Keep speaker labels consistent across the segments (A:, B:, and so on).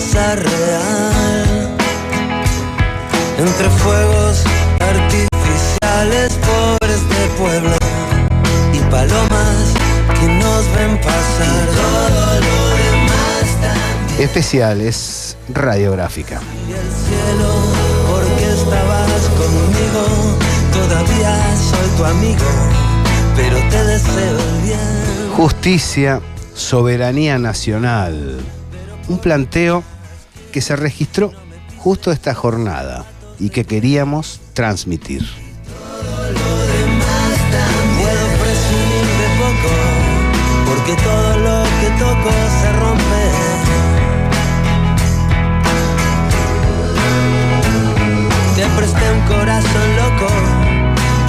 A: masa real. Entre fuegos artificiales por este pueblo y palomas que nos ven pasar. Todo lo demás también.
B: Especiales Radiográfica.
A: Y el cielo, porque estabas conmigo. Todavía soy tu amigo, pero te deseo el bien.
B: Justicia, soberanía nacional. Un planteo que se registró justo esta jornada y que queríamos transmitir.
A: Todo lo demás también. Puedo presumir de poco, porque todo lo que toco se rompe. Te presté un corazón loco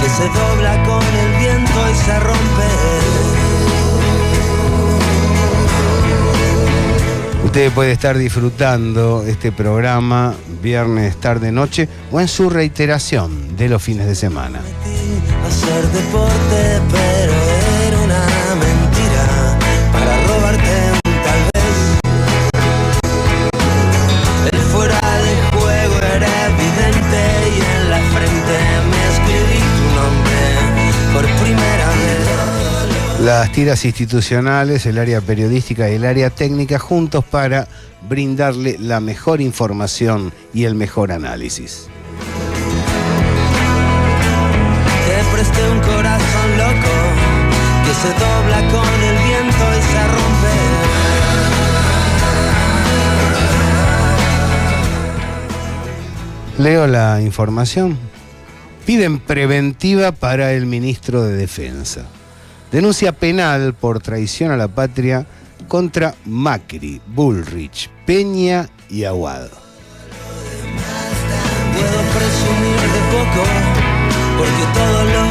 A: que se dobla con el viento y se rompe.
B: Usted puede estar disfrutando este programa viernes, tarde, noche o en su reiteración de los fines de semana.
A: Hacer deporte, pero era una mentira para robarte tal vez. El fuera de juego era evidente y en la frente me escribí tu nombre por primera vez.
B: Las tiras institucionales, el área periodística y el área técnica juntos para brindarle la mejor información y el mejor análisis.
A: Te presté un corazón loco que se dobla con el viento y se rompe.
B: Leo la información. Piden preventiva para el ministro de Defensa. Denuncia penal por traición a la patria contra Macri, Bullrich, Peña y Aguado.
A: Puedo presumir de poco, porque todo lo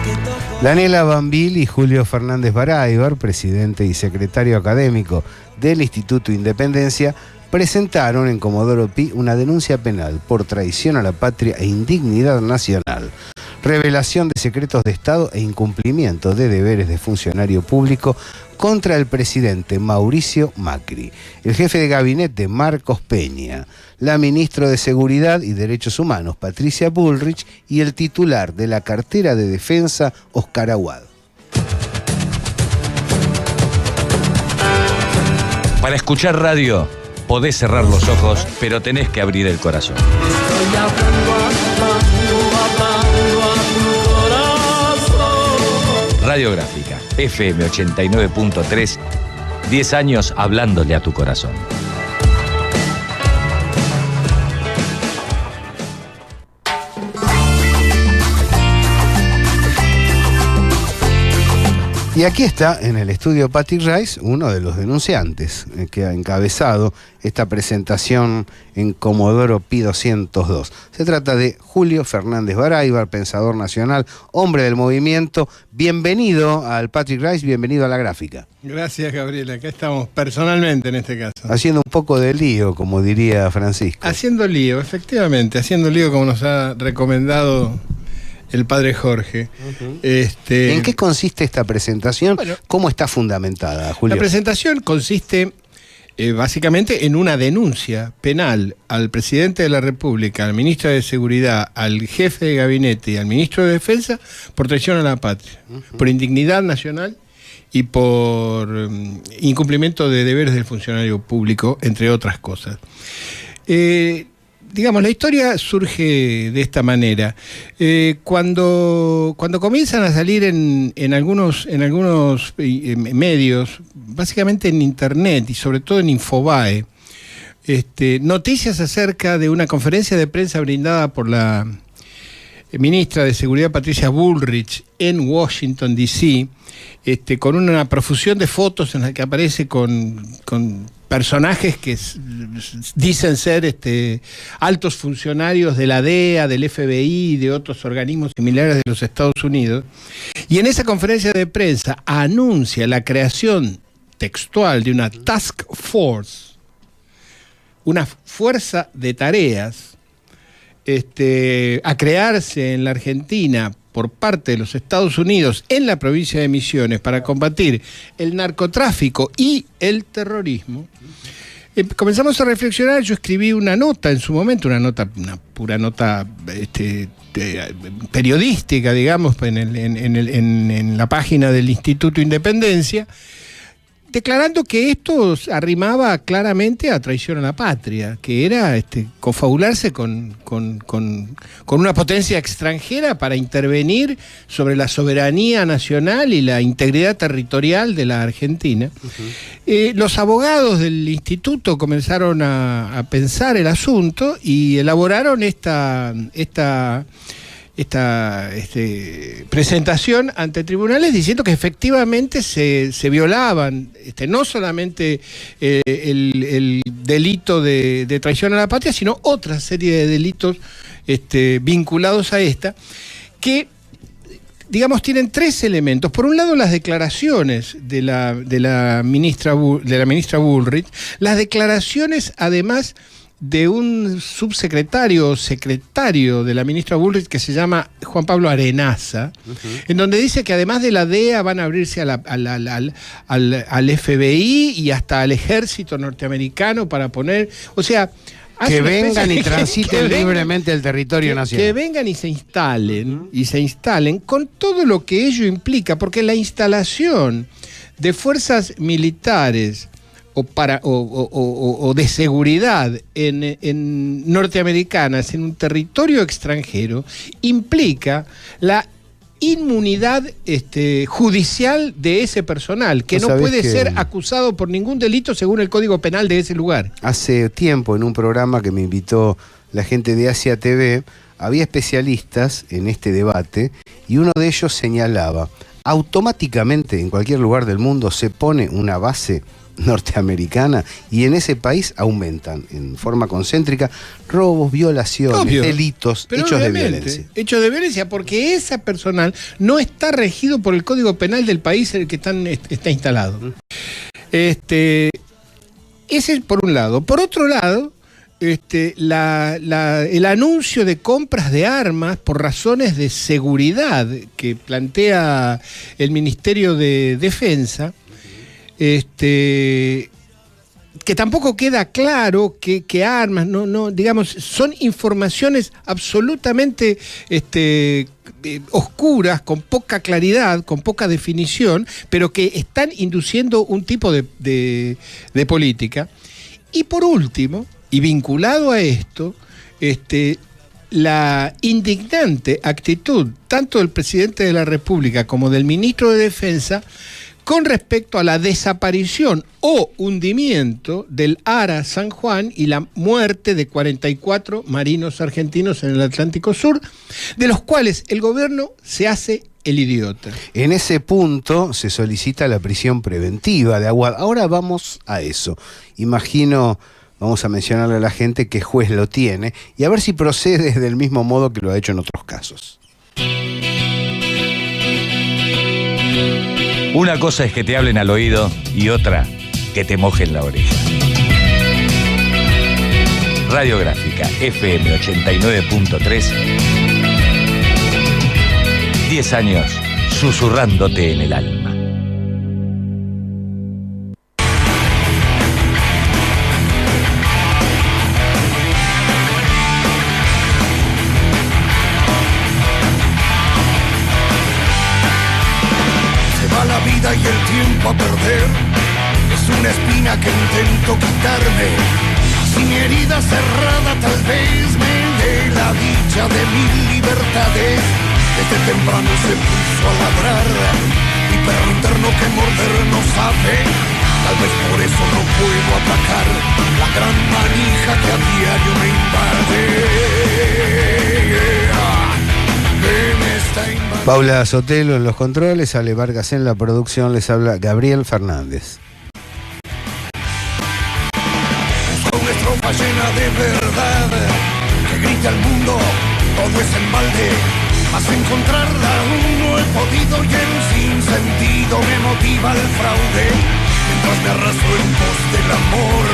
A: que toco.
B: Daniela Bambil y Julio Fernández Baraybar, presidente y secretario académico del Instituto Independencia, presentaron en Comodoro Pi una denuncia penal por traición a la patria e indignidad nacional, revelación de secretos de Estado e incumplimiento de deberes de funcionario público contra el presidente Mauricio Macri, el jefe de gabinete Marcos Peña, la ministra de Seguridad y Derechos Humanos Patricia Bullrich y el titular de la cartera de Defensa Oscar Aguado.
C: Para escuchar radio, podés cerrar los ojos, pero tenés que abrir el corazón.
A: Estoy hablando a tu corazón.
C: Radiográfica, FM 89.3, 10 años hablándole a tu corazón.
B: Y aquí está, en el estudio Patty Rice, uno de los denunciantes que ha encabezado esta presentación en Comodoro Pi 202. Se trata de Julio Fernández Baraybar, pensador nacional, hombre del movimiento. Bienvenido al Patty Rice, bienvenido a La Gráfica.
D: Gracias, Gabriela. Acá estamos personalmente en este caso.
B: Haciendo un poco de lío, como diría Francisco.
D: Haciendo lío, efectivamente, haciendo lío como nos ha recomendado el padre Jorge.
B: Uh-huh. ¿En qué consiste esta presentación? Bueno, ¿cómo está fundamentada, Julio?
D: La presentación consiste básicamente en una denuncia penal al presidente de la República, al ministro de Seguridad, al jefe de gabinete y al ministro de Defensa por traición a la patria, por indignidad nacional y por incumplimiento de deberes del funcionario público, entre otras cosas. Digamos, la historia surge de esta manera. Cuando comienzan a salir en algunos medios, básicamente en Internet y sobre todo en Infobae, noticias acerca de una conferencia de prensa brindada por la ministra de Seguridad Patricia Bullrich en Washington, D.C., con una profusión de fotos en las que aparece con personajes que dicen ser altos funcionarios de la DEA, del FBI y de otros organismos similares de los Estados Unidos. Y en esa conferencia de prensa anuncia la creación textual de una task force, una fuerza de tareas, a crearse en la Argentina por parte de los Estados Unidos en la provincia de Misiones para combatir el narcotráfico y el terrorismo, comenzamos a reflexionar. Yo escribí una nota en su momento, una pura nota periodística, digamos, en la página del Instituto Independencia, declarando que esto arrimaba claramente a traición a la patria, que era confabularse con una potencia extranjera para intervenir sobre la soberanía nacional y la integridad territorial de la Argentina. Los abogados del instituto comenzaron a pensar el asunto y elaboraron esta presentación ante tribunales diciendo que efectivamente se violaban no solamente el delito de traición a la patria, sino otra serie de delitos vinculados a esta, que digamos tienen tres elementos. Por un lado, las declaraciones de la ministra Bullrich, las declaraciones además de un subsecretario o secretario de la ministra Bullrich que se llama Juan Pablo Arenaza, en donde dice que además de la DEA van a abrirse al FBI y hasta al ejército norteamericano para poner, o sea,
B: que vengan y transiten libremente el territorio nacional.
D: Que vengan y se instalen con todo lo que ello implica, porque la instalación de fuerzas militares o de seguridad en norteamericanas en un territorio extranjero implica la inmunidad judicial de ese personal, que no puede ser acusado por ningún delito según el Código Penal de ese lugar.
B: Hace tiempo, en un programa que me invitó la gente de Asia TV, había especialistas en este debate y uno de ellos señalaba: automáticamente en cualquier lugar del mundo se pone una base norteamericana y en ese país aumentan en forma concéntrica robos, violaciones, delitos, hechos de violencia.
D: Hechos de violencia, porque ese personal no está regido por el Código Penal del país en el que está instalado. Ese es por un lado. Por otro lado, el anuncio de compras de armas por razones de seguridad que plantea el Ministerio de Defensa, que tampoco queda claro que armas, digamos, son informaciones absolutamente oscuras, con poca claridad, con poca definición, pero que están induciendo un tipo de política. Y por último, y vinculado a esto, la indignante actitud tanto del presidente de la República como del ministro de Defensa con respecto a la desaparición o hundimiento del ARA San Juan y la muerte de 44 marinos argentinos en el Atlántico Sur, de los cuales el gobierno se hace el idiota.
B: En ese punto se solicita la prisión preventiva de Aguada. Ahora vamos a eso. Imagino, vamos a mencionarle a la gente qué juez lo tiene y a ver si procede del mismo modo que lo ha hecho en otros casos.
C: Una cosa es que te hablen al oído y otra que te mojen la oreja. Radiográfica FM 89.3. 10 años susurrándote en el alma.
A: Y el tiempo a perder es una espina que intento quitarme. Si mi herida cerrada tal vez me dé la dicha de mil libertades. Desde temprano se puso a ladrar, mi perro interno que morder no sabe. Tal vez por eso no puedo atacar la gran manija que a diario me invade.
B: Paula Sotelo en los controles, Ale Vargas en la producción, les habla Gabriel Fernández.
A: Busco una estrofa llena de verdad, que grite al mundo, todo es en balde, mas encontrarla aún no he podido y en un sinsentido me motiva el fraude, mientras me arraso en pos del amor,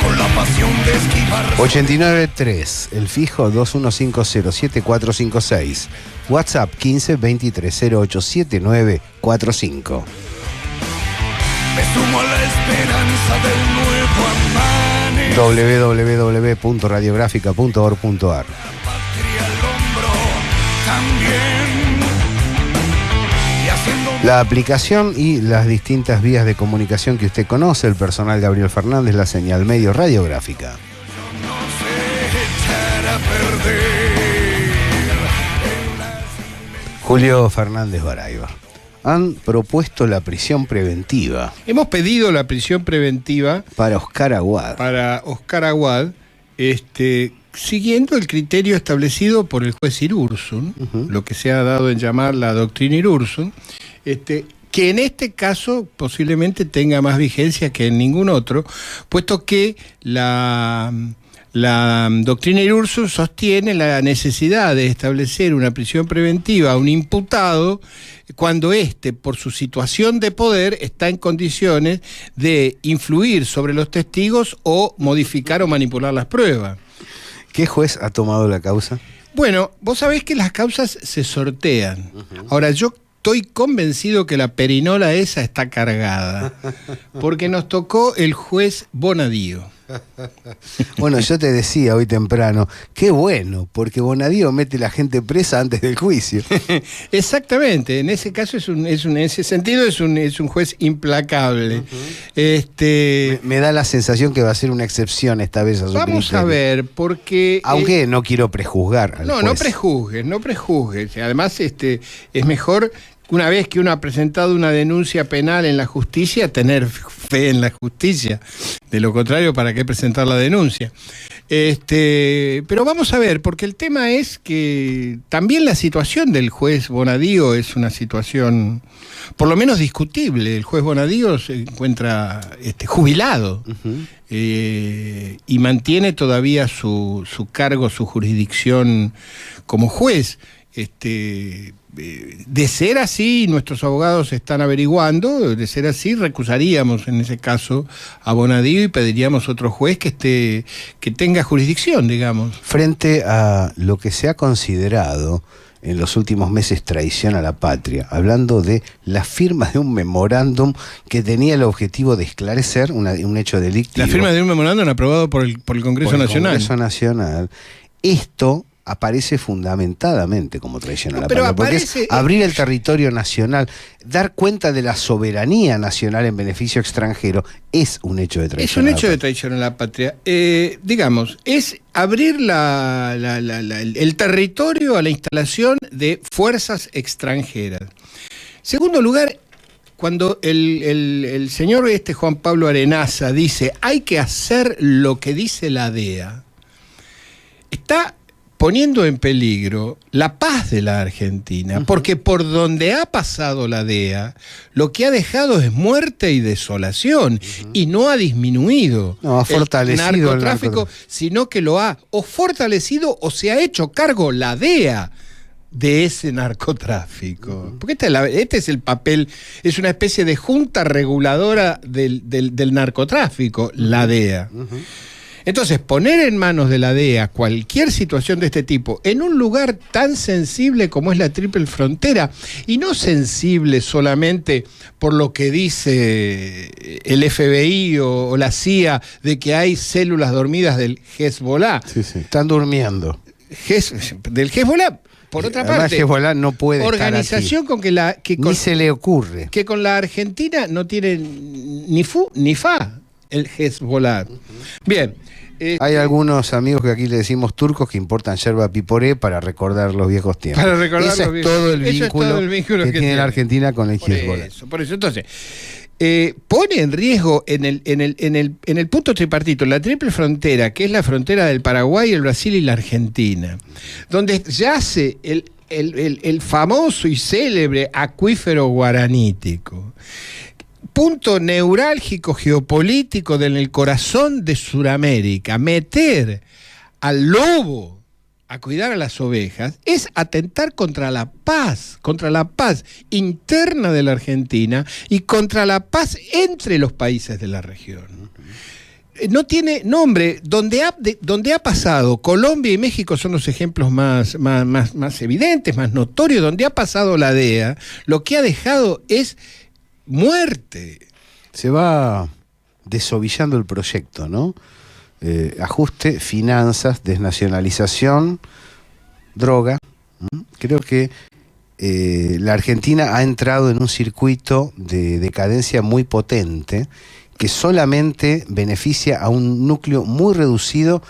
A: con la pasión de esquivar.
B: 89.3, el fijo 21507456. WhatsApp 1523087945.
A: Me sumo a la esperanza del nuevo amar.
B: www.radiografica.org.ar. La aplicación y las distintas vías de comunicación que usted conoce, el personal Gabriel Fernández, la señal medio radiográfica. Julio Fernández Baraibar. Han propuesto la prisión preventiva.
D: Hemos pedido la prisión preventiva
B: para Oscar Aguad.
D: Siguiendo el criterio establecido por el juez Irursun, lo que se ha dado en llamar la doctrina Irursun, que en este caso posiblemente tenga más vigencia que en ningún otro, puesto que la doctrina Irursun sostiene la necesidad de establecer una prisión preventiva a un imputado cuando éste, por su situación de poder, está en condiciones de influir sobre los testigos o modificar o manipular las pruebas.
B: ¿Qué juez ha tomado la causa?
D: Bueno, vos sabés que las causas se sortean. Ahora, yo estoy convencido que la perinola esa está cargada, porque nos tocó el juez Bonadío.
B: Bueno, yo te decía hoy temprano, qué bueno, porque Bonadío mete a la gente presa antes del juicio.
D: Exactamente, en ese caso en ese sentido es un juez implacable.
B: Me da la sensación que va a ser una excepción esta vez a su
D: Vamos
B: criterio.
D: a ver, porque...
B: Aunque no quiero prejuzgar al juez.
D: No prejuzgues. Además, es mejor... Una vez que uno ha presentado una denuncia penal en la justicia, tener fe en la justicia. De lo contrario, ¿para qué presentar la denuncia? Pero vamos a ver, porque el tema es que también la situación del juez Bonadío es una situación, por lo menos discutible. El juez Bonadío se encuentra jubilado y mantiene todavía su cargo, su jurisdicción como juez. De ser así, nuestros abogados están averiguando, de ser así, recusaríamos en ese caso a Bonadío y pediríamos otro juez que tenga jurisdicción, digamos.
B: Frente a lo que se ha considerado en los últimos meses traición a la patria, hablando de la firma de un memorándum que tenía el objetivo de esclarecer un hecho delictivo.
D: La firma de un memorándum aprobado por el Congreso Nacional.
B: Congreso Nacional. Esto aparece fundamentadamente como traición a la patria, porque es abrir el territorio nacional, dar cuenta de la soberanía nacional en beneficio extranjero, es un hecho de traición.
D: Es un hecho de traición a la patria. Digamos, es abrir el territorio a la instalación de fuerzas extranjeras. Segundo lugar, cuando el señor Juan Pablo Arenaza dice hay que hacer lo que dice la DEA, está poniendo en peligro la paz de la Argentina, porque por donde ha pasado la DEA, lo que ha dejado es muerte y desolación, y no ha disminuido
B: ha fortalecido
D: el narcotráfico, sino que lo ha o fortalecido o se ha hecho cargo la DEA de ese narcotráfico. Porque este es el papel, es una especie de junta reguladora del narcotráfico, la DEA. Entonces, poner en manos de la DEA cualquier situación de este tipo en un lugar tan sensible como es la Triple Frontera, y no sensible solamente por lo que dice el FBI o la CIA de que hay células dormidas del Hezbollah.
B: Sí, están durmiendo.
D: Del Hezbollah. Por otra parte,
B: Hezbollah no puede
D: organización
B: estar aquí. Ni se le ocurre.
D: Que con la Argentina no tiene ni fu ni fa el Hezbollah. Bien.
B: Hay algunos amigos que aquí le decimos turcos que importan yerba piporé para recordar los viejos tiempos.
D: Para recordar
B: Ese es todo el vínculo que tiene la Argentina con el Hezbollah.
D: Por eso, entonces, pone en riesgo en el punto tripartito, la triple frontera, que es la frontera del Paraguay, el Brasil y la Argentina, donde yace el famoso y célebre acuífero guaranítico. Punto neurálgico geopolítico en el corazón de Sudamérica. Meter al lobo a cuidar a las ovejas es atentar contra la paz interna de la Argentina y contra la paz entre los países de la región. No tiene nombre. Donde ha pasado, Colombia y México son los ejemplos más evidentes, más notorios. Donde ha pasado la DEA, lo que ha dejado es muerte.
B: Se va desovillando el proyecto, ¿no? ajuste, finanzas, desnacionalización, droga. Creo que la Argentina ha entrado en un circuito de decadencia muy potente que solamente beneficia a un núcleo muy reducido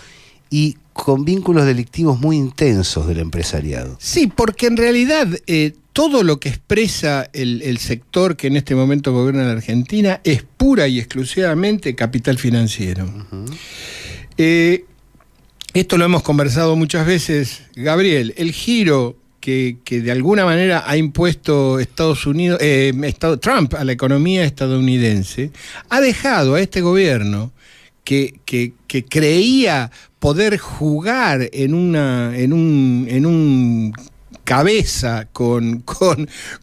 B: y con vínculos delictivos muy intensos del empresariado.
D: Sí, porque en realidad todo lo que expresa el sector que en este momento gobierna la Argentina es pura y exclusivamente capital financiero. Esto lo hemos conversado muchas veces, Gabriel. El giro que de alguna manera ha impuesto Trump a la economía estadounidense ha dejado a este gobierno que creía poder jugar en un cabeza con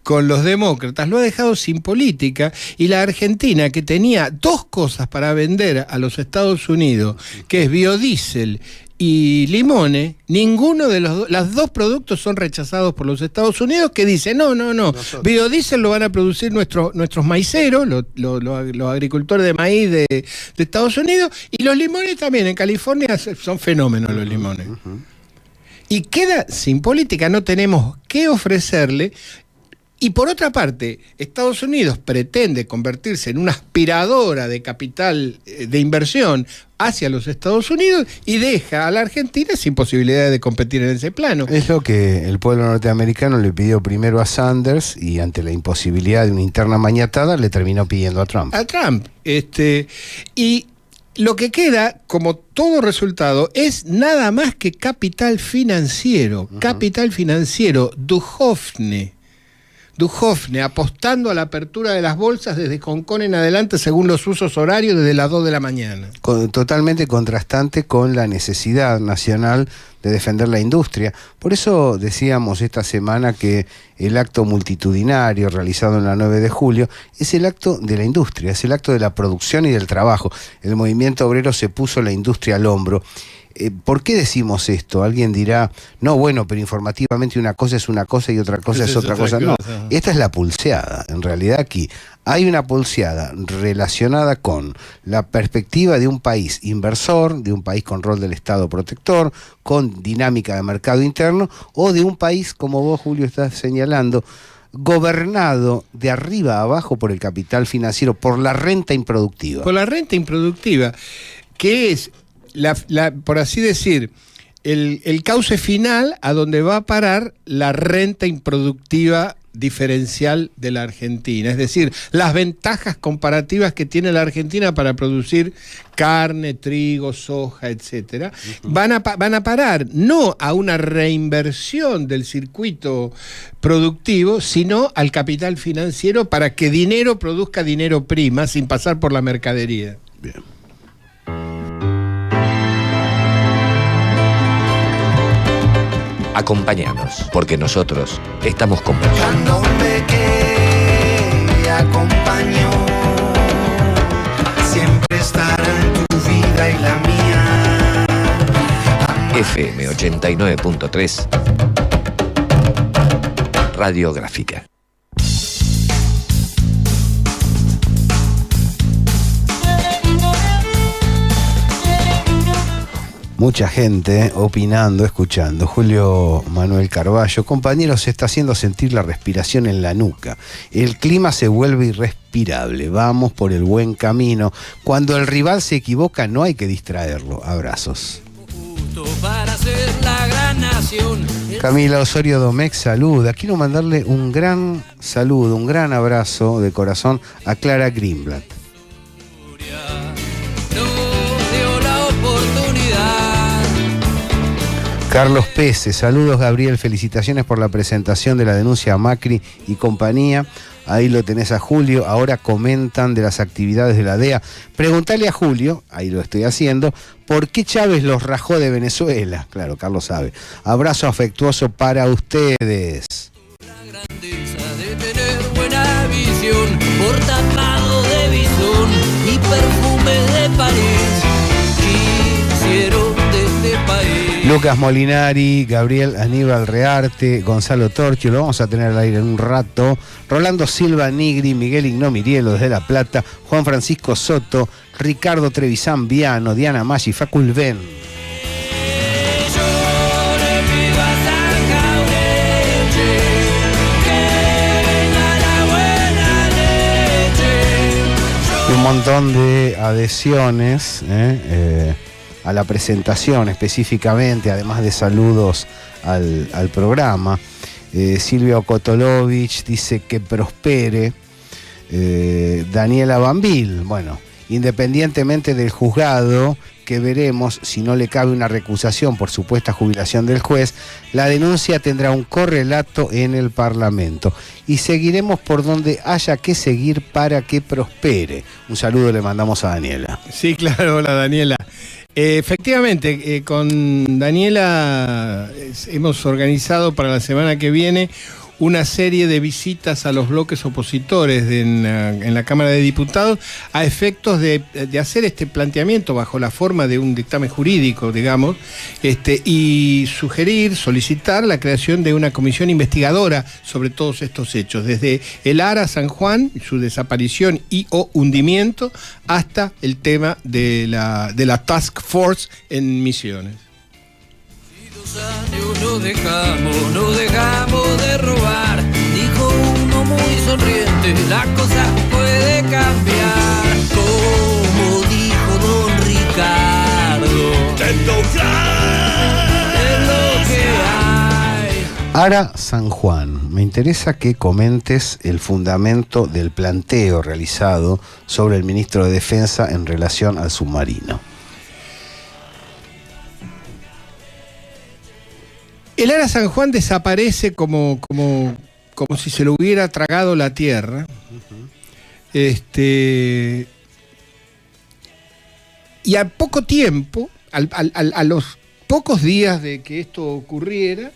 D: los demócratas, lo ha dejado sin política, y la Argentina, que tenía dos cosas para vender a los Estados Unidos, que es biodiesel y limones, ninguno de los dos productos son rechazados por los Estados Unidos, que dicen, no, biodiesel lo van a producir nuestros maiceros, los agricultores de maíz de Estados Unidos, y los limones también, en California son fenómenos los limones. Y queda sin política, no tenemos qué ofrecerle. Y por otra parte, Estados Unidos pretende convertirse en una aspiradora de capital de inversión hacia los Estados Unidos y deja a la Argentina sin posibilidad de competir en ese plano.
B: Es lo que el pueblo norteamericano le pidió primero a Sanders y ante la imposibilidad de una interna maniatada le terminó pidiendo a Trump.
D: Y lo que queda, como todo resultado, es nada más que capital financiero. Capital financiero, Duhovne, apostando a la apertura de las bolsas desde Hong Kong en adelante según los usos horarios desde las 2 de la mañana.
B: Totalmente contrastante con la necesidad nacional de defender la industria. Por eso decíamos esta semana que el acto multitudinario realizado en la 9 de julio es el acto de la industria, es el acto de la producción y del trabajo. El movimiento obrero se puso la industria al hombro. ¿Por qué decimos esto? Alguien dirá, no, bueno, pero informativamente una cosa es una cosa y otra cosa es otra cosa. No, esta es la pulseada. En realidad aquí hay una pulseada relacionada con la perspectiva de un país inversor, de un país con rol del Estado protector, con dinámica de mercado interno, o de un país, como vos, Julio, estás señalando, gobernado de arriba a abajo por el capital financiero, por la renta improductiva.
D: Por la renta improductiva, que es por así decir, el cauce final a donde va a parar la renta improductiva diferencial de la Argentina, es decir, las ventajas comparativas que tiene la Argentina para producir carne, trigo, soja, etcétera, van a parar no a una reinversión del circuito productivo, sino al capital financiero para que dinero produzca dinero prima sin pasar por la mercadería.
B: Bien.
C: Acompáñanos, porque nosotros estamos conversando.
A: Cuando me quede acompaño, siempre estará en tu vida y la mía.
C: FM 89.3 Radiográfica.
B: Mucha gente opinando, escuchando. Julio Manuel Carballo, compañero, se está haciendo sentir la respiración en la nuca. El clima se vuelve irrespirable. Vamos por el buen camino. Cuando el rival se equivoca, no hay que distraerlo. Abrazos. Camila Osorio Domecq saluda. Quiero mandarle un gran saludo, un gran abrazo de corazón a Clara Greenblatt. Carlos Pese, saludos Gabriel, felicitaciones por la presentación de la denuncia a Macri y compañía. Ahí lo tenés a Julio, ahora comentan de las actividades de la DEA. Preguntale a Julio, ahí lo estoy haciendo, ¿por qué Chávez los rajó de Venezuela? Claro, Carlos sabe. Abrazo afectuoso para ustedes.
E: La grandeza de tener buena visión, por tapado de bisón y perfume de París, quisieron de este país.
B: Lucas Molinari, Gabriel Aníbal Rearte, Gonzalo Torchio, lo vamos a tener al aire en un rato. Rolando Silva Nigri, Miguel Ignomirielo desde La Plata, Juan Francisco Soto, Ricardo Trevisan Viano, Diana Maggi, Facul Ben. Un montón de adhesiones a la presentación específicamente, además de saludos al programa. Silvia Okotolovich dice que prospere. Daniela Bambil, bueno, independientemente del juzgado, que veremos si no le cabe una recusación por supuesta jubilación del juez, la denuncia tendrá un correlato en el Parlamento y seguiremos por donde haya que seguir para que prospere. Un saludo le mandamos a Daniela.
D: Sí, claro, hola Daniela. Efectivamente, con Daniela hemos organizado para la semana que viene una serie de visitas a los bloques opositores en la Cámara de Diputados a efectos de hacer este planteamiento bajo la forma de un dictamen jurídico, digamos, y solicitar la creación de una comisión investigadora sobre todos estos hechos, desde el ARA San Juan, su desaparición y o hundimiento, hasta el tema de la Task Force en Misiones.
E: No dejamos de robar, dijo uno muy sonriente, la cosa puede cambiar, como dijo don Ricardo, es lo que hay.
B: Ara San Juan, me interesa que comentes el fundamento del planteo realizado sobre el ministro de Defensa en relación al submarino.
D: El Ara San Juan desaparece como si se lo hubiera tragado la tierra. Y a poco tiempo, a los pocos días de que esto ocurriera,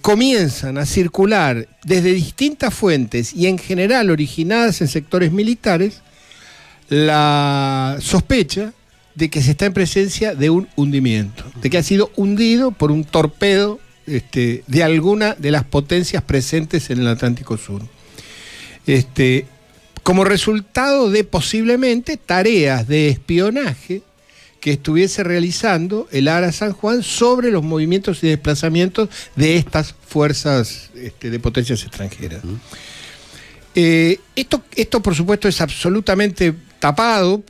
D: comienzan a circular desde distintas fuentes y en general originadas en sectores militares la sospecha de que se está en presencia de un hundimiento, de que ha sido hundido por un torpedo de alguna de las potencias presentes en el Atlántico Sur. Como resultado de posiblemente tareas de espionaje que estuviese realizando el Ara San Juan sobre los movimientos y desplazamientos de estas fuerzas de potencias extranjeras. Esto por supuesto es absolutamente tapado,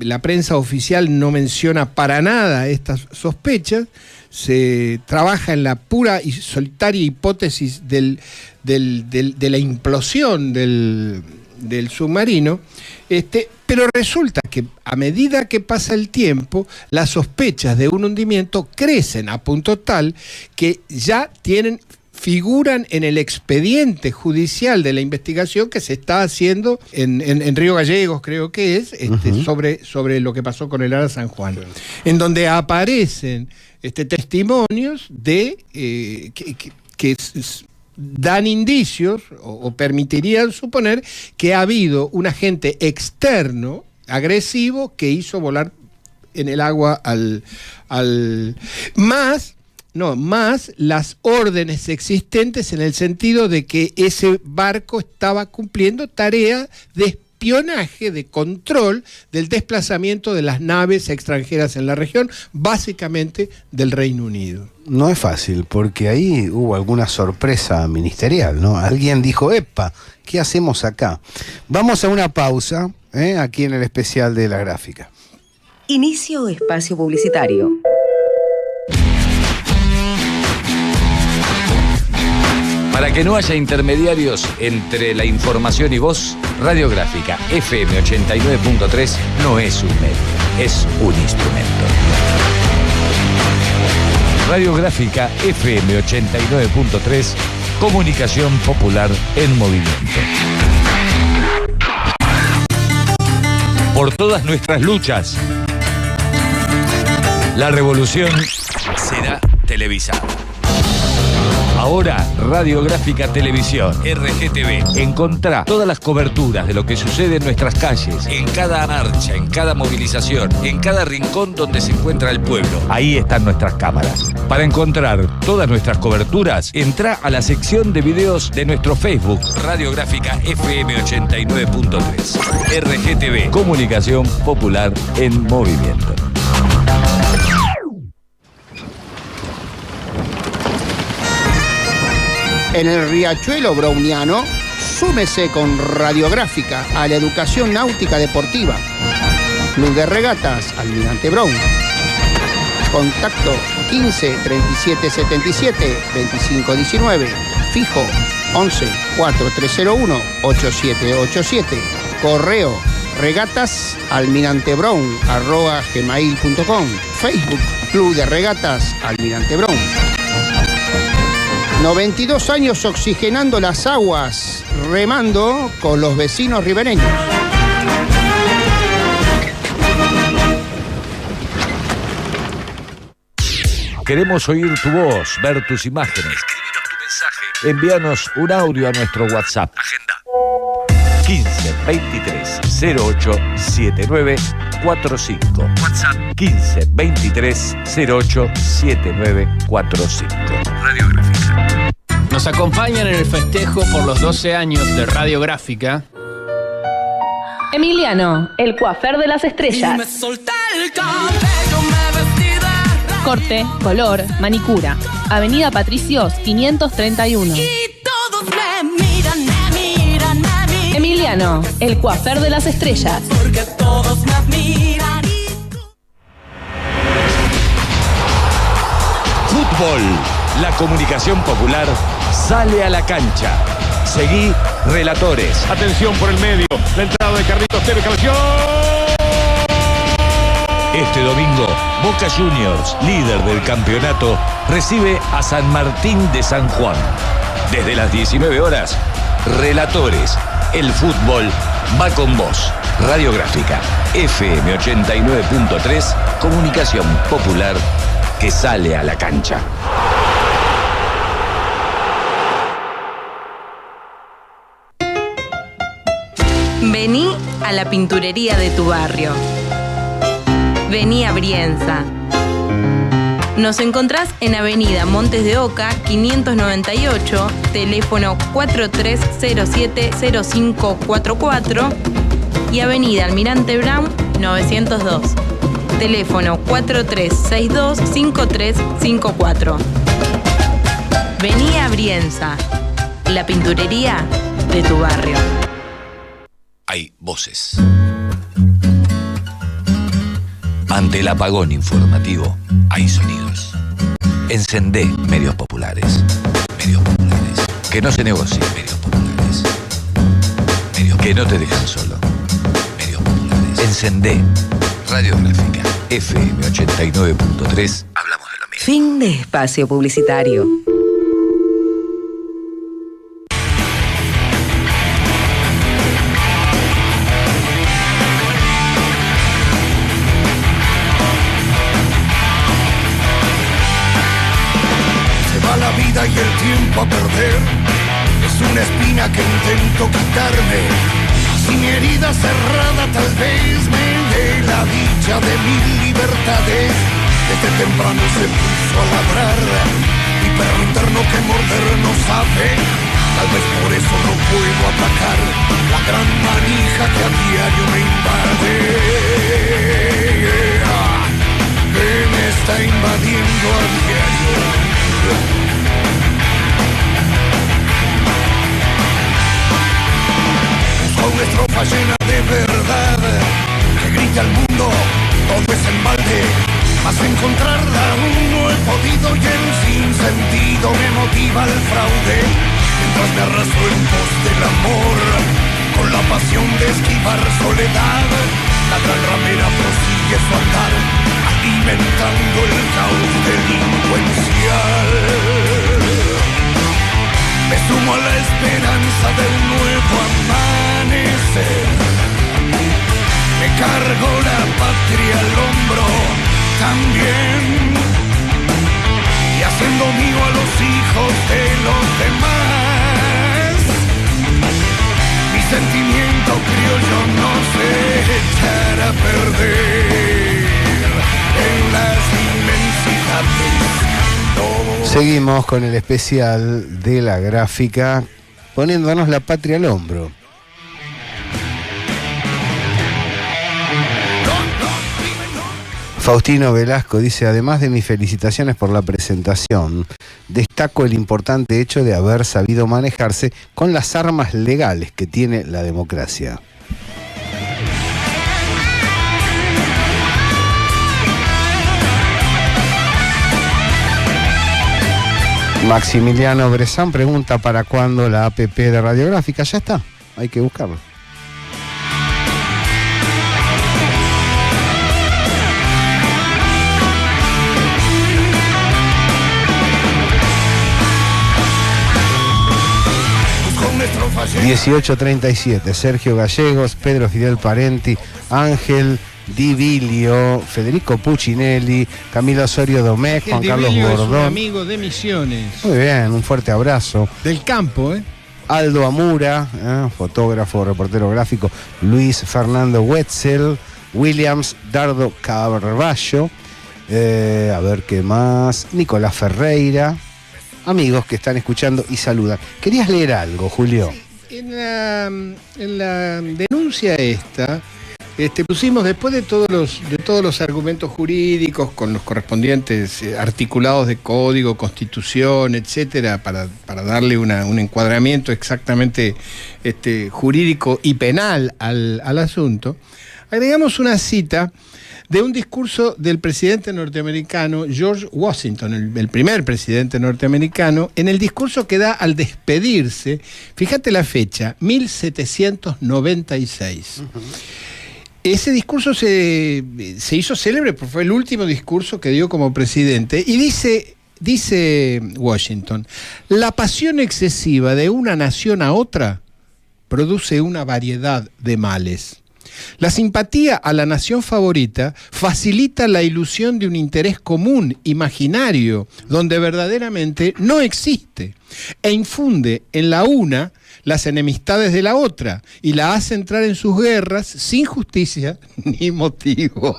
D: la prensa oficial no menciona para nada estas sospechas, se trabaja en la pura y solitaria hipótesis de la implosión del submarino, pero resulta que a medida que pasa el tiempo, las sospechas de un hundimiento crecen a punto tal que ya figuran en el expediente judicial de la investigación que se está haciendo en Río Gallegos, creo que es, sobre lo que pasó con el Ara San Juan, en donde aparecen testimonios de que dan indicios o permitirían suponer que ha habido un agente externo agresivo que hizo volar en el agua más las órdenes existentes en el sentido de que ese barco estaba cumpliendo tareas de espionaje, de control del desplazamiento de las naves extranjeras en la región, básicamente del Reino Unido.
B: No es fácil, porque ahí hubo alguna sorpresa ministerial, ¿no? Alguien dijo, ¡epa! ¿Qué hacemos acá? Vamos a una pausa, aquí en el especial de La Gráfica.
F: Inicio espacio publicitario.
C: Para que no haya intermediarios entre la información y vos, Radiográfica FM 89.3 no es un medio, es un instrumento. Radiográfica FM 89.3, comunicación popular en movimiento. Por todas nuestras luchas, la revolución será televisada. Ahora, Radiográfica Televisión, RGTV. Encontrá todas las coberturas de lo que sucede en nuestras calles, en cada marcha, en cada movilización, en cada rincón donde se encuentra el pueblo. Ahí están nuestras cámaras. Para encontrar todas nuestras coberturas, entrá a la sección de videos de nuestro Facebook, Radiográfica FM 89.3. RGTV, comunicación popular en movimiento.
G: En el riachuelo browniano, súmese con Radiográfica a la educación náutica deportiva. Club de Regatas Almirante Brown. Contacto 15 37 77 25 19. Fijo 11 4301 8787. Correo regatas@almirantebrown.gmail.com. Facebook Club de Regatas Almirante Brown. 92 años oxigenando las aguas, remando con los vecinos ribereños.
C: Queremos oír tu voz, ver tus imágenes. Escribinos tu mensaje. Envíanos un audio a nuestro WhatsApp. Agenda 15 23 08 79 45. WhatsApp 15 23 08 79 45. Radiográfica.
H: Nos acompañan en el festejo por los 12 años de Radiográfica.
F: Emiliano, el coafer de las estrellas. Corte, color, manicura. Avenida Patricios 531. Emiliano, el coafer de las estrellas.
C: Fútbol. La comunicación popular sale a la cancha. Seguí Relatores.
I: Atención por el medio. La entrada de Carlitos Tevez, cabeceó.
C: Este domingo, Boca Juniors, líder del campeonato, recibe a San Martín de San Juan. Desde las 19 horas, Relatores. El fútbol va con vos. Radiográfica, FM 89.3, comunicación popular que sale a la cancha.
J: Vení a la pinturería de tu barrio. Vení a Brienza. Nos encontrás en Avenida Montes de Oca, 598, teléfono 4307-0544 y Avenida Almirante Brown, 902, teléfono 4362-5354. Vení a Brienza, la pinturería de tu barrio.
C: Hay voces. Ante el apagón informativo, hay sonidos. Encendé medios populares. Medios populares. Que no se negocien medios populares. Medios que no te dejan solo. Medios populares. Encendé. Radiográfica. FM 89.3. Hablamos de lo mismo.
F: Fin de espacio publicitario.
A: Y el tiempo a perder es una espina que intento quitarme. Si mi herida cerrada tal vez me dé la dicha de mil libertades. Desde temprano se puso a ladrar, mi perro interno que morder no sabe. Tal vez por eso no puedo atacar la gran manija que a diario me invade, que me está invadiendo a diario. Una estrofa llena de verdad que grite al mundo, todo es en balde, mas encontrarla aún no he podido y el sinsentido me motiva el fraude, mientras me arrastro en pos del amor, con la pasión de esquivar soledad, la gran ramera prosigue su andar, alimentando el caos delincuencial. Me sumo a la esperanza del nuevo amanecer. Me cargo la patria al hombro también. Y haciendo mío a los hijos de los demás. Mi sentimiento criollo no se echará a perder en las inmensidades.
B: Seguimos con el especial de la gráfica, poniéndonos la patria al hombro. Faustino Velasco dice, además de mis felicitaciones por la presentación, destaco el importante hecho de haber sabido manejarse con las armas legales que tiene la democracia. Maximiliano Brezán pregunta para cuándo la APP de Radiográfica. Ya está, hay que buscarlo.
A: Fallé.
B: 18:37, Sergio Gallegos, Pedro Fidel Parenti, Ángel Divilio, Federico Puccinelli, Camilo Osorio Domecq, Juan Carlos Bordón.
D: Es un amigo de Misiones.
B: Muy bien, un fuerte abrazo.
D: Del campo, ¿eh?
B: Aldo Amura, fotógrafo, reportero gráfico, Luis Fernando Wetzel, Williams Dardo Carballo, a ver qué más, Nicolás Ferreira, amigos que están escuchando y saludan. ¿Querías leer algo, Julio?
D: En la denuncia esta, pusimos, después de todos los argumentos jurídicos con los correspondientes articulados de código, constitución, etcétera, para darle un encuadramiento exactamente jurídico y penal al asunto, agregamos una cita de un discurso del presidente norteamericano George Washington, el primer presidente norteamericano, en el discurso que da al despedirse, fíjate la fecha, 1796. Ese discurso se hizo célebre porque fue el último discurso que dio como presidente, y dice Washington, la pasión excesiva de una nación a otra produce una variedad de males. La simpatía a la nación favorita facilita la ilusión de un interés común, imaginario, donde verdaderamente no existe, e infunde en la una las enemistades de la otra, y la hace entrar en sus guerras sin justicia ni motivo.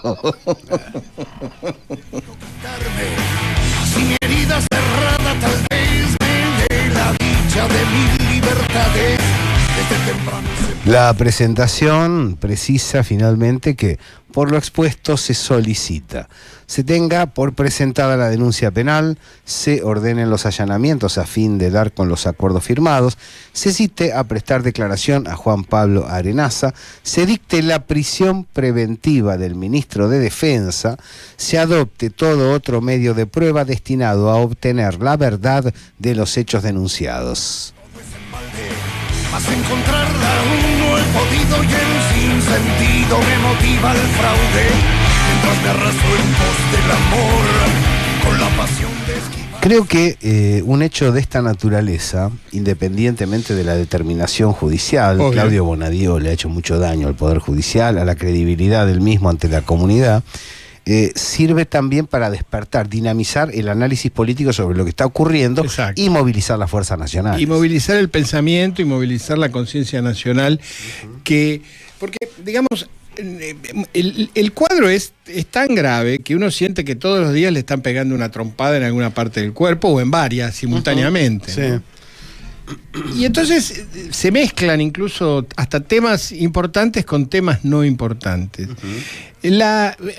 A: Si mi herida cerrada tal vez me dé la dicha de mis libertades.
B: La presentación precisa finalmente que, por lo expuesto, se solicita: se tenga por presentada la denuncia penal, se ordenen los allanamientos a fin de dar con los acuerdos firmados, se cite a prestar declaración a Juan Pablo Arenaza, se dicte la prisión preventiva del ministro de Defensa, se adopte todo otro medio de prueba destinado a obtener la verdad de los hechos denunciados.
A: Mas encontrarla aún no he podido y el sinsentido me motiva al fraude, mientras me arraso en pos del amor con la pasión de esquivar.
B: Creo que un hecho de esta naturaleza, independientemente de la determinación judicial, obvio, Claudio Bonadío le ha hecho mucho daño al Poder Judicial, a la credibilidad del mismo ante la comunidad, sirve también para despertar, dinamizar el análisis político sobre lo que está ocurriendo. Exacto. Y movilizar las fuerzas nacionales.
D: Y movilizar el pensamiento y movilizar la conciencia nacional, porque, digamos, el cuadro es tan grave que uno siente que todos los días le están pegando una trompada en alguna parte del cuerpo o en varias simultáneamente.
B: Sí.
D: ¿No? Y entonces se mezclan incluso hasta temas importantes con temas no importantes.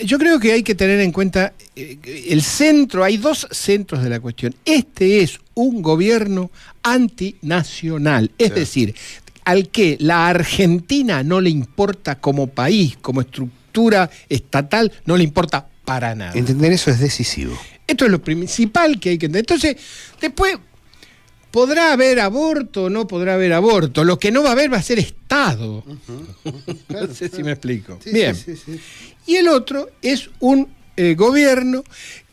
D: Yo creo que hay que tener en cuenta el centro, hay dos centros de la cuestión. Este es un gobierno antinacional, es decir, al que la Argentina no le importa como país, como estructura estatal, no le importa para nada.
B: Entender eso es decisivo.
D: Esto es lo principal que hay que entender. Entonces, después, ¿podrá haber aborto o no podrá haber aborto? Lo que no va a haber va a ser Estado. No sé si me explico. Sí, bien. Sí. Y el otro es un gobierno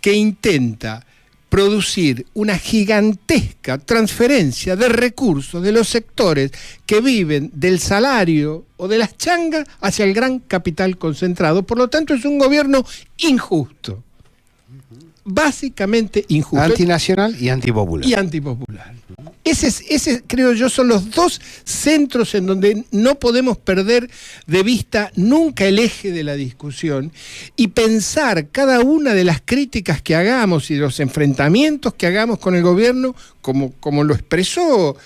D: que intenta producir una gigantesca transferencia de recursos de los sectores que viven del salario o de las changas hacia el gran capital concentrado. Por lo tanto, es un gobierno injusto. básicamente injusto.
B: Antinacional y antipopular.
D: Y antipopular. Ese, creo yo, son los dos centros en donde no podemos perder de vista nunca el eje de la discusión y pensar cada una de las críticas que hagamos y los enfrentamientos que hagamos con el gobierno, como lo expresó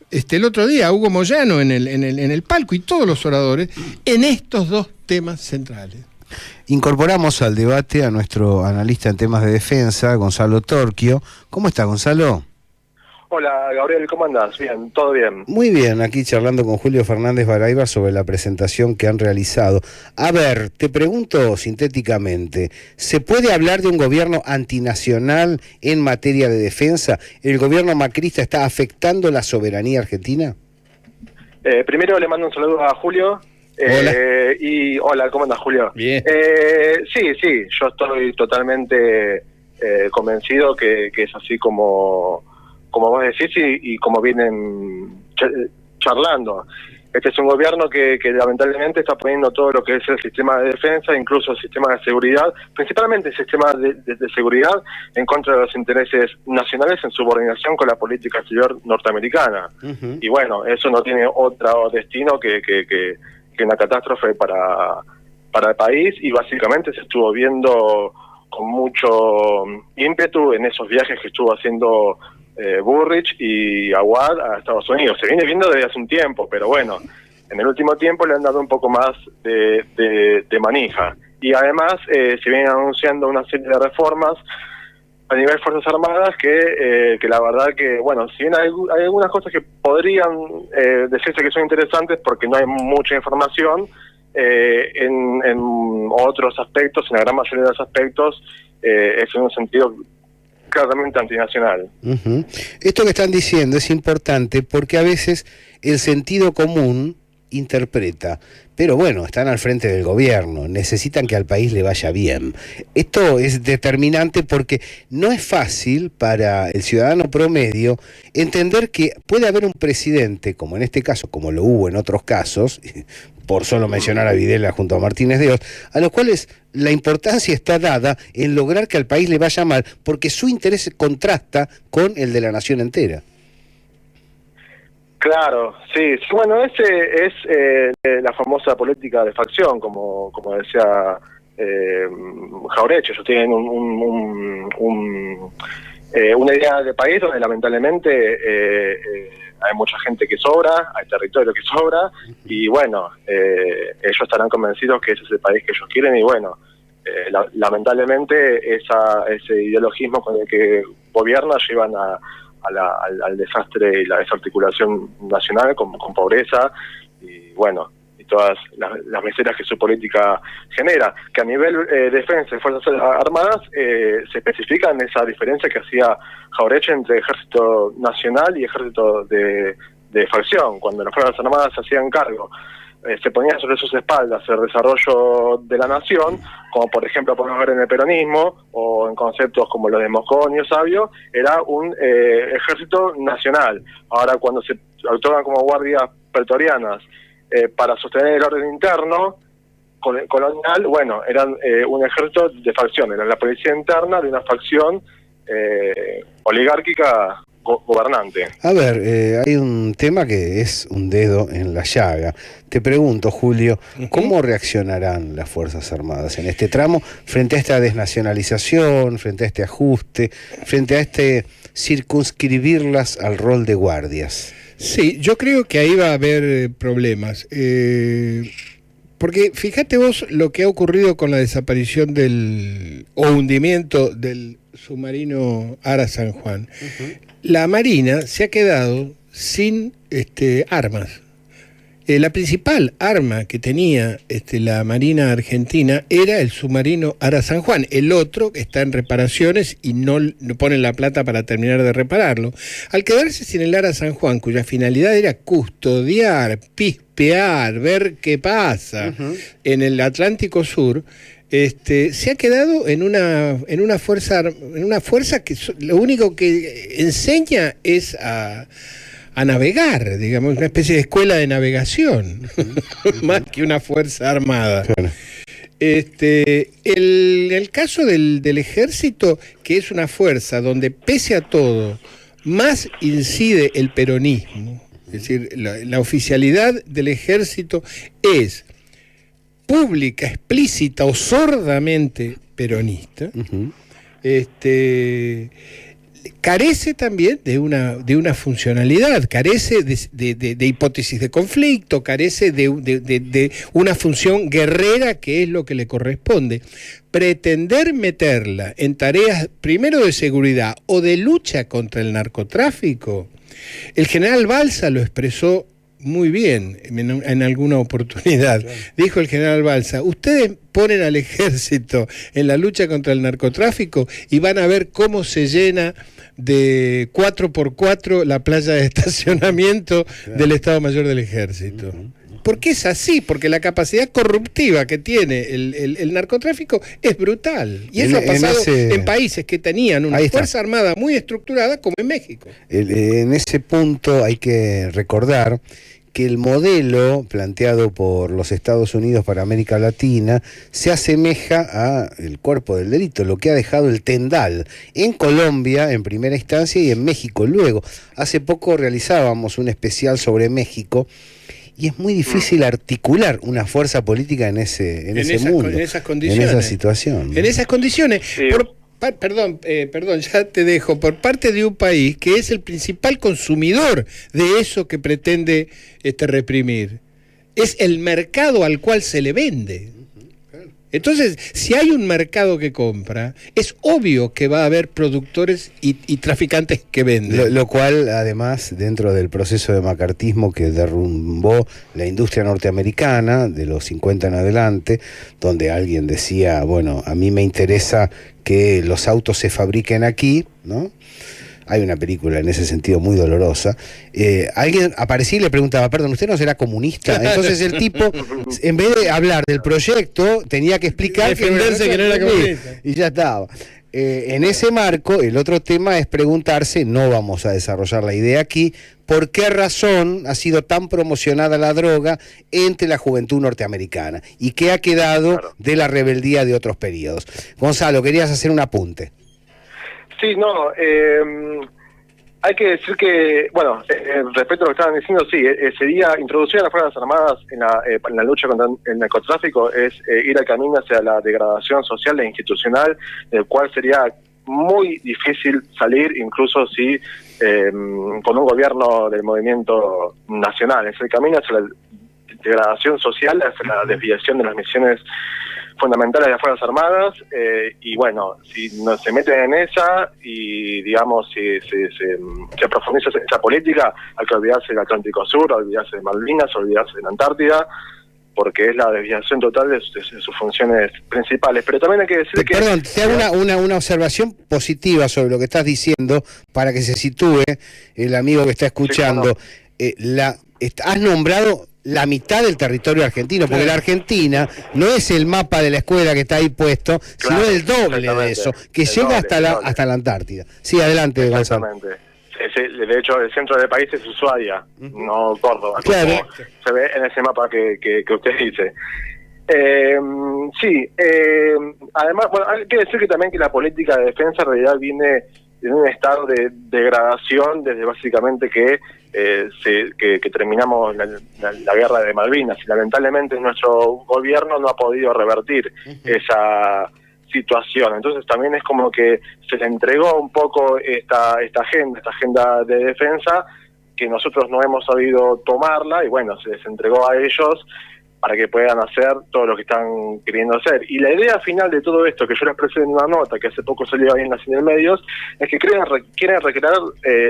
D: el otro día Hugo Moyano en el palco y todos los oradores, en estos dos temas centrales.
B: Incorporamos al debate a nuestro analista en temas de defensa, Gonzalo Torquio. ¿Cómo está, Gonzalo?
K: Hola, Gabriel, ¿cómo andás? Bien, todo bien.
B: Muy bien, aquí charlando con Julio Fernández Baraibar sobre la presentación que han realizado. A ver, te pregunto sintéticamente, ¿se puede hablar de un gobierno antinacional en materia de defensa? ¿El gobierno macrista está afectando la soberanía argentina?
K: Primero le mando un saludo a Julio.
B: Hola.
K: Hola, ¿cómo andas, Julio?
B: Bien.
K: Sí, yo estoy totalmente convencido que es así como vos decís y como vienen charlando. Este es un gobierno que lamentablemente está poniendo todo lo que es el sistema de defensa, incluso el sistema de seguridad, principalmente el sistema de seguridad, en contra de los intereses nacionales en subordinación con la política exterior norteamericana. Uh-huh. Y bueno, eso no tiene otro destino que una catástrofe para el país, y básicamente se estuvo viendo con mucho ímpetu en esos viajes que estuvo haciendo Burrich y Aguad a Estados Unidos. Se viene viendo desde hace un tiempo, pero bueno, en el último tiempo le han dado un poco más de manija. Y además se vienen anunciando una serie de reformas a nivel Fuerzas Armadas que la verdad que, bueno, si bien hay algunas cosas que podrían decirse que son interesantes porque no hay mucha información, en otros aspectos, en la gran mayoría de los aspectos, es en un sentido claramente antinacional.
B: Uh-huh. Esto que están diciendo es importante porque a veces el sentido común interpreta, pero bueno, están al frente del gobierno, necesitan que al país le vaya bien. Esto es determinante porque no es fácil para el ciudadano promedio entender que puede haber un presidente, como en este caso, como lo hubo en otros casos, por solo mencionar a Videla junto a Martínez de Oz, a los cuales la importancia está dada en lograr que al país le vaya mal, porque su interés contrasta con el de la nación entera.
K: Claro, sí. Bueno, ese es la famosa política de facción, como decía Jauretche. Ellos tienen una idea de país donde lamentablemente hay mucha gente que sobra, hay territorio que sobra, y bueno, ellos estarán convencidos que ese es el país que ellos quieren, y bueno, lamentablemente ese ideologismo con el que gobiernan llevan al desastre y la desarticulación nacional con pobreza y bueno, y todas las miseras que su política genera, que a nivel defensa y Fuerzas Armadas se especifica en esa diferencia que hacía Jauretche entre ejército nacional y ejército de facción. Cuando las Fuerzas Armadas se hacían cargo, se ponía sobre sus espaldas el desarrollo de la nación, como por ejemplo podemos ver en el peronismo o en conceptos como los de Mosconi o Sabio, era un ejército nacional. Ahora cuando se otorgan como guardias pretorianas para sostener el orden interno colonial, bueno, eran un ejército de facción, era la policía interna de una facción oligárquica gobernante.
B: A ver, hay un tema que es un dedo en la llaga. Te pregunto, Julio, ¿cómo reaccionarán las Fuerzas Armadas en este tramo frente a esta desnacionalización, frente a este ajuste, frente a este circunscribirlas al rol de guardias?
D: Sí, yo creo que ahí va a haber problemas. Porque fíjate vos lo que ha ocurrido con la desaparición o hundimiento del submarino Ara San Juan. La Marina se ha quedado sin armas. La principal arma que tenía la Marina Argentina era el submarino Ara San Juan. El otro está en reparaciones y no ponen la plata para terminar de repararlo. Al quedarse sin el Ara San Juan, cuya finalidad era custodiar, pispear, ver qué pasa en el Atlántico Sur, se ha quedado en una fuerza que lo único que enseña es a navegar, digamos, una especie de escuela de navegación, más que una fuerza armada. Claro. El caso del ejército, que es una fuerza donde pese a todo más incide el peronismo, es decir, la oficialidad del ejército es pública, explícita o sordamente peronista, carece también de una funcionalidad, carece de hipótesis de conflicto, carece de una función guerrera, que es lo que le corresponde. Pretender meterla en tareas primero de seguridad o de lucha contra el narcotráfico, el general Balsa lo expresó muy bien en alguna oportunidad. Claro. Dijo el general Balsa: ustedes ponen al ejército en la lucha contra el narcotráfico y van a ver cómo se llena de 4x4 la playa de estacionamiento, claro, del Estado Mayor del Ejército. Porque es así, porque la capacidad corruptiva que tiene el narcotráfico es brutal. Y eso ha pasado en países que tenían una fuerza armada muy estructurada, como en México.
B: En ese punto hay que recordar que el modelo planteado por los Estados Unidos para América Latina se asemeja a el cuerpo del delito, lo que ha dejado el Tendal en Colombia en primera instancia y en México luego. Hace poco realizábamos un especial sobre México y es muy difícil articular una fuerza política en ese mundo,
D: en esas condiciones,
B: en esa situación, ¿no?
D: En esas condiciones.
K: Sí.
D: Perdón, ya te dejo, por parte de un país que es el principal consumidor de eso que pretende reprimir. Es el mercado al cual se le vende. Entonces, si hay un mercado que compra, es obvio que va a haber productores y traficantes que venden.
B: Lo cual, además, dentro del proceso de macartismo que derrumbó la industria norteamericana de los 50 en adelante, donde alguien decía, bueno, a mí me interesa que los autos se fabriquen aquí, ¿no? Hay una película en ese sentido muy dolorosa. Alguien aparecía y le preguntaba: perdón, ¿usted no será comunista? Entonces el tipo, en vez de hablar del proyecto, tenía que explicar que no era comunista. Y ya estaba. En ese marco, el otro tema es preguntarse, no vamos a desarrollar la idea aquí, ¿por qué razón ha sido tan promocionada la droga entre la juventud norteamericana? ¿Y qué ha quedado de la rebeldía de otros periodos? Gonzalo, querías hacer un apunte.
K: Sí, no, hay que decir que, bueno, respecto a lo que estaban diciendo, sí, sería introducir a las Fuerzas Armadas en la lucha contra el narcotráfico, es ir al camino hacia la degradación social e institucional, del cual sería muy difícil salir, incluso si con un gobierno del movimiento nacional. Es el camino hacia la degradación social, hacia la desviación de las misiones fundamentales de las Fuerzas Armadas, y bueno, si no se meten en esa y digamos si se profundiza esa política, hay que olvidarse del Atlántico Sur, olvidarse de Malvinas, olvidarse de la Antártida, porque es la desviación total de sus funciones principales. Pero también hay que decir que...
B: Perdón, te hago una observación positiva sobre lo que estás diciendo para que se sitúe el amigo que está escuchando. Sí, has nombrado la mitad del territorio argentino, porque la Argentina no es el mapa de la escuela que está ahí puesto, sino el doble de eso, que llega hasta la Antártida. Sí, adelante, Gonzalo.
K: De hecho, el centro del país es Ushuaia, no Córdoba, claro, como se ve en ese mapa que usted dice. Además, bueno, hay que decir que también que la política de defensa en realidad viene en un estado de degradación desde básicamente que terminamos la guerra de Malvinas, y lamentablemente nuestro gobierno no ha podido revertir esa situación. Entonces también es como que se le entregó un poco esta agenda de defensa, que nosotros no hemos sabido tomarla, y bueno, se les entregó a ellos para que puedan hacer todo lo que están queriendo hacer. Y la idea final de todo esto, que yo les expresé en una nota que hace poco salió ahí en las medios, es que quieren recrear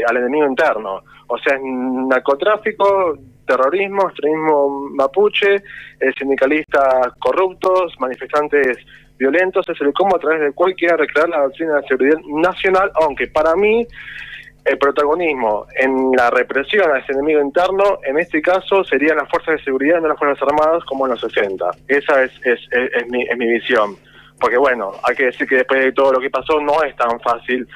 K: al enemigo interno. O sea, narcotráfico, terrorismo, extremismo mapuche, sindicalistas corruptos, manifestantes violentos, es el cómo a través del cual quieren recrear la doctrina de seguridad nacional, aunque para mí el protagonismo en la represión a ese enemigo interno, en este caso, serían las fuerzas de seguridad, no las Fuerzas Armadas como en los 60. Esa es mi visión. Porque bueno, hay que decir que después de todo lo que pasó, no es tan fácil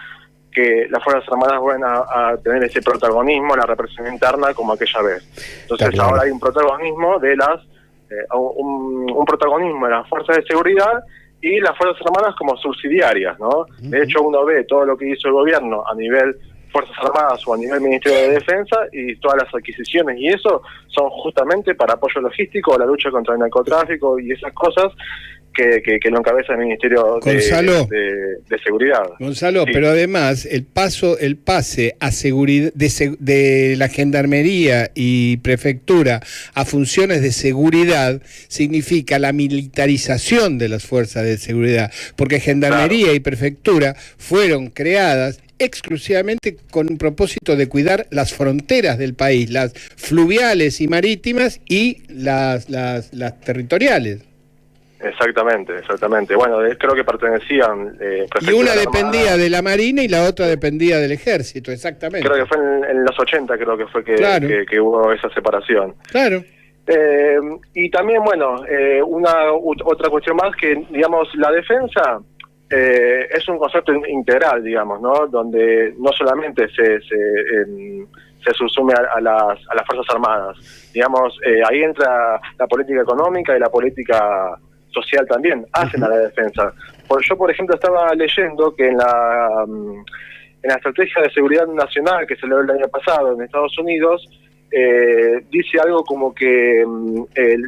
K: que las Fuerzas Armadas vuelvan a tener ese protagonismo en la represión interna como aquella vez. Entonces ahora hay un protagonismo de las un protagonismo de las fuerzas de seguridad y las Fuerzas Armadas como subsidiarias, ¿no? De hecho, uno ve todo lo que hizo el gobierno a nivel Fuerzas Armadas o a nivel Ministerio de Defensa, y todas las adquisiciones y eso son justamente para apoyo logístico, la lucha contra el narcotráfico y esas cosas que lo encabeza el Ministerio de Seguridad.
D: Gonzalo,
K: sí.
D: Pero además el pase a seguridad de la Gendarmería y Prefectura a funciones de seguridad significa la militarización de las fuerzas de seguridad, porque Gendarmería y Prefectura fueron creadas exclusivamente con un propósito de cuidar las fronteras del país, las fluviales y marítimas y las
K: territoriales. Exactamente. Bueno, creo que pertenecían...
D: y una dependía de la Marina y la otra dependía del Ejército, exactamente.
K: Creo que fue en los 80, creo que fue que hubo esa separación.
D: Claro.
K: Y también, bueno, otra cuestión más, que, digamos, la defensa es un concepto integral, digamos, ¿no? Donde no solamente se subsume a las Fuerzas Armadas. Digamos, ahí entra la política económica y la política social también, hacen a la defensa. Yo, por ejemplo, estaba leyendo que en la Estrategia de Seguridad Nacional que se leyó el año pasado en Estados Unidos, dice algo como que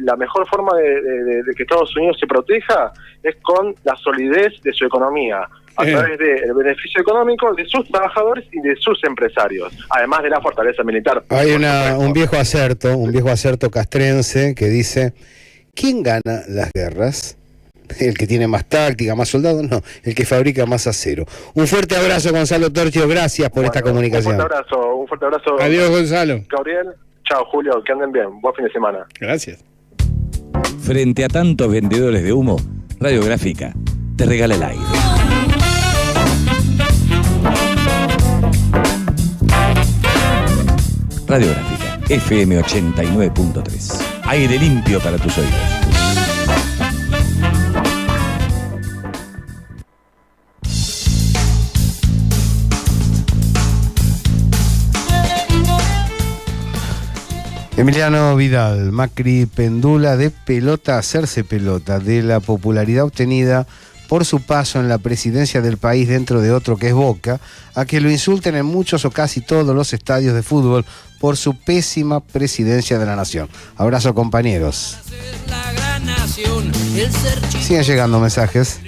K: la mejor forma de que Estados Unidos se proteja es con la solidez de su economía, a través del beneficio económico de sus trabajadores y de sus empresarios, además de la fortaleza militar.
B: Hay un viejo acerto castrense que dice: ¿quién gana las guerras? ¿El que tiene más táctica, más soldados? No, el que fabrica más acero. Un fuerte abrazo, Gonzalo Torchio, gracias por esta comunicación.
K: Un fuerte abrazo.
D: Adiós, Gonzalo.
K: Gabriel, chao, Julio, que anden bien, buen fin de semana.
D: Gracias.
C: Frente a tantos vendedores de humo, Radiográfica te regala el aire. Radiográfica, FM 89.3. Aire limpio para tus oídos.
B: Emiliano Vidal, Macri pendula de pelota a hacerse pelota, de la popularidad obtenida por su paso en la presidencia del país dentro de otro que es Boca, a que lo insulten en muchos o casi todos los estadios de fútbol por su pésima presidencia de la nación. Abrazo, compañeros. Siguen llegando mensajes.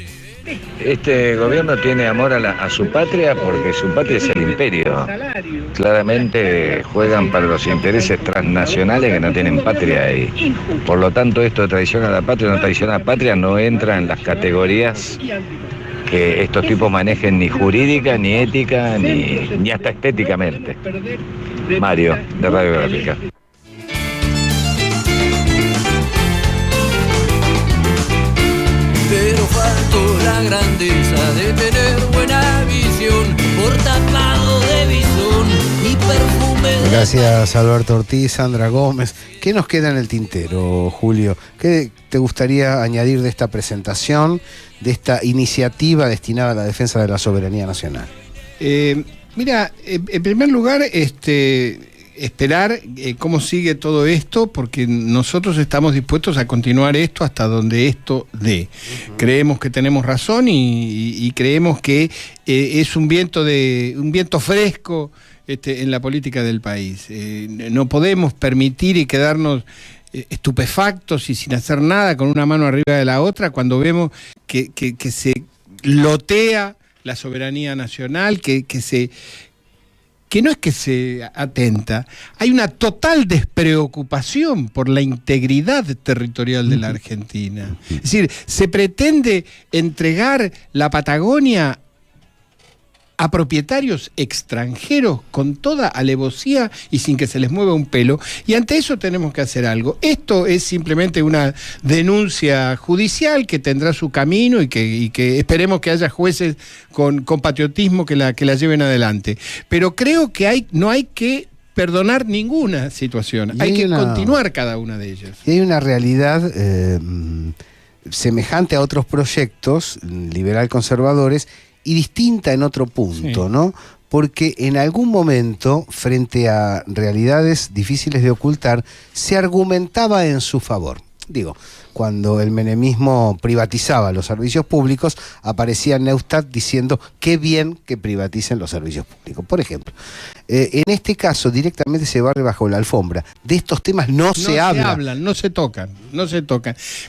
L: Este gobierno tiene amor a su patria porque su patria es el imperio. Claramente juegan para los intereses transnacionales que no tienen patria y por lo tanto esto de traición a la patria o no traición a la patria no entra en las categorías que estos tipos manejen ni jurídica, ni ética, ni hasta estéticamente. Mario, de Radiográfica.
E: Pero faltó la grandeza de tener buena visión, por tapado de bisón y perfume.
B: Gracias, Alberto Ortiz, Sandra Gómez. ¿Qué nos queda en el tintero, Julio? ¿Qué te gustaría añadir de esta presentación, de esta iniciativa destinada a la defensa de la soberanía nacional?
D: Mira, en primer lugar, esperar cómo sigue todo esto, porque nosotros estamos dispuestos a continuar esto hasta donde esto dé. Creemos que tenemos razón y creemos que es un viento fresco en la política del país. No podemos permitir y quedarnos estupefactos y sin hacer nada con una mano arriba de la otra cuando vemos que se lotea la soberanía nacional, que no es que se atenta, hay una total despreocupación por la integridad territorial de la Argentina. Es decir, se pretende entregar la Patagonia a propietarios extranjeros con toda alevosía y sin que se les mueva un pelo, y ante eso tenemos que hacer algo. Esto es simplemente una denuncia judicial que tendrá su camino y que esperemos que haya jueces con patriotismo que la lleven adelante. Pero creo que no hay que perdonar ninguna situación, hay que continuar cada una de ellas.
B: Y hay una realidad semejante a otros proyectos liberal-conservadores y distinta en otro punto, sí, ¿no? Porque en algún momento, frente a realidades difíciles de ocultar, se argumentaba en su favor. Digo, cuando el menemismo privatizaba los servicios públicos, aparecía Neustadt diciendo qué bien que privaticen los servicios públicos. Por ejemplo, en este caso directamente se barre bajo la alfombra. De estos temas no se hablan,
D: no se tocan.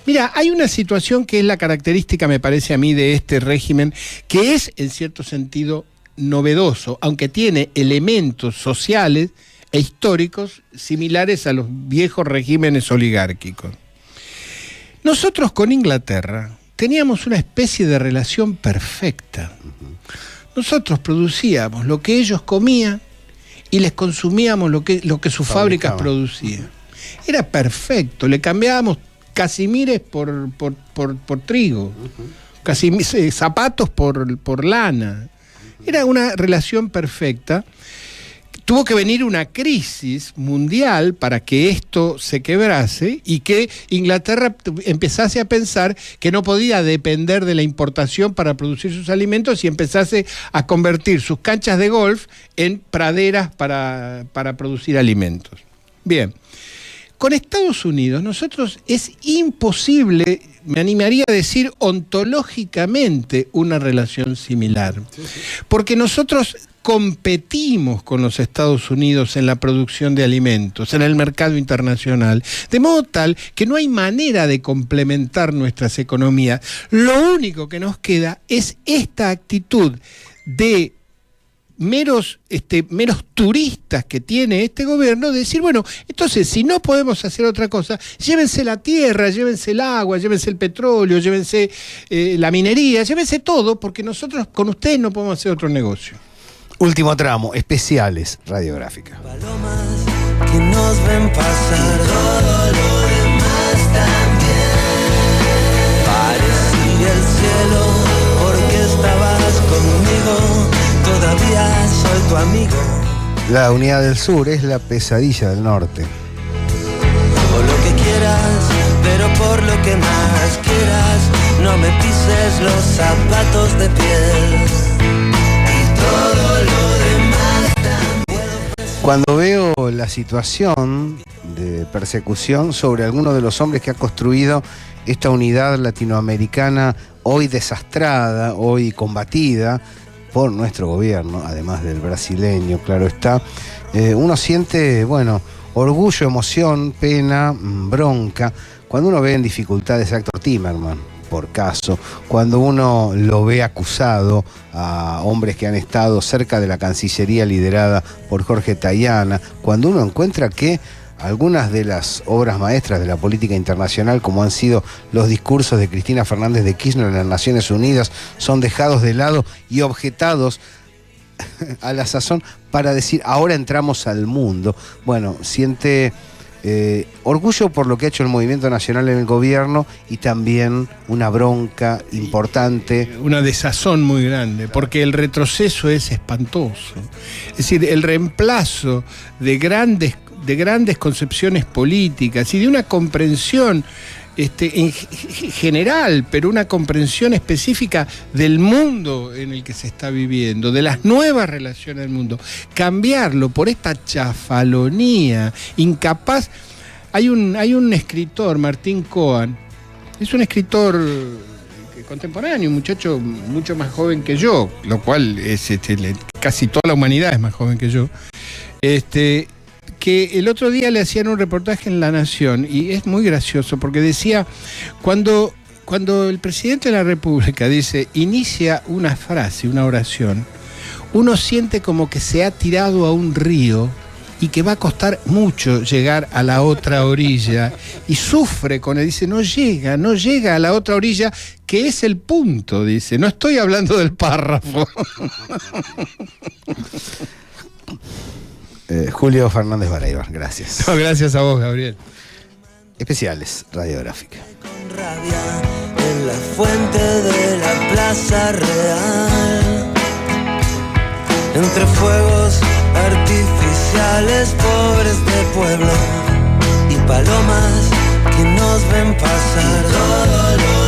D: Mira, hay una situación que es la característica, me parece a mí, de este régimen, que es en cierto sentido novedoso, aunque tiene elementos sociales e históricos similares a los viejos regímenes oligárquicos. Nosotros con Inglaterra teníamos una especie de relación perfecta. Nosotros producíamos lo que ellos comían y les consumíamos lo que sus fábricas producían. Era perfecto, le cambiábamos casimires por trigo, zapatos por lana. Era una relación perfecta. Tuvo que venir una crisis mundial para que esto se quebrase y que Inglaterra empezase a pensar que no podía depender de la importación para producir sus alimentos y empezase a convertir sus canchas de golf en praderas para producir alimentos. Bien, con Estados Unidos nosotros es imposible, me animaría a decir ontológicamente, una relación similar. Porque nosotros competimos con los Estados Unidos en la producción de alimentos, en el mercado internacional, de modo tal que no hay manera de complementar nuestras economías. Lo único que nos queda es esta actitud de meros turistas que tiene este gobierno, de decir, bueno, entonces si no podemos hacer otra cosa, llévense la tierra, llévense el agua, llévense el petróleo, llévense la minería, llévense todo, porque nosotros con ustedes no podemos hacer otro negocio.
B: Último tramo, especiales, Radiográfica.
M: Palomas que nos ven pasar, todo lo demás también. Parecía el cielo porque estabas conmigo, todavía soy tu amigo.
B: La unidad del sur es la pesadilla del norte.
M: O lo que quieras, pero por lo que más quieras, no me pises los zapatos de piel.
B: Cuando veo la situación de persecución sobre alguno de los hombres que ha construido esta unidad latinoamericana, hoy desastrada, hoy combatida por nuestro gobierno, además del brasileño, claro está, uno siente, bueno, orgullo, emoción, pena, bronca, cuando uno ve en dificultades a Héctor Timerman, por caso, cuando uno lo ve acusado a hombres que han estado cerca de la Cancillería liderada por Jorge Tayana, cuando uno encuentra que algunas de las obras maestras de la política internacional, como han sido los discursos de Cristina Fernández de Kirchner en las Naciones Unidas, son dejados de lado y objetados a la sazón para decir, ahora entramos al mundo. Bueno, siente orgullo por lo que ha hecho el movimiento nacional en el gobierno y también una bronca importante.
D: Una desazón muy grande, porque el retroceso es espantoso. Es decir, el reemplazo de grandes concepciones políticas y de una comprensión en general, pero una comprensión específica del mundo en el que se está viviendo, de las nuevas relaciones del mundo, cambiarlo por esta chafalonía incapaz. Hay un escritor, Martín Cohen, es un escritor contemporáneo, un muchacho mucho más joven que yo, lo cual es casi toda la humanidad es más joven que yo, que el otro día le hacían un reportaje en La Nación y es muy gracioso porque decía, cuando el presidente de la República inicia una frase, una oración, uno siente como que se ha tirado a un río y que va a costar mucho llegar a la otra orilla y sufre con él, dice, no llega a la otra orilla, que es el punto, dice, no estoy hablando del párrafo.
B: Julio Fernández Baraybar, gracias.
D: No, gracias a vos, Gabriel.
B: Especiales, Radiográfica.
M: Con rabia en la fuente de la Plaza Real, entre fuegos artificiales pobres de pueblo y palomas que nos ven pasar, todo lo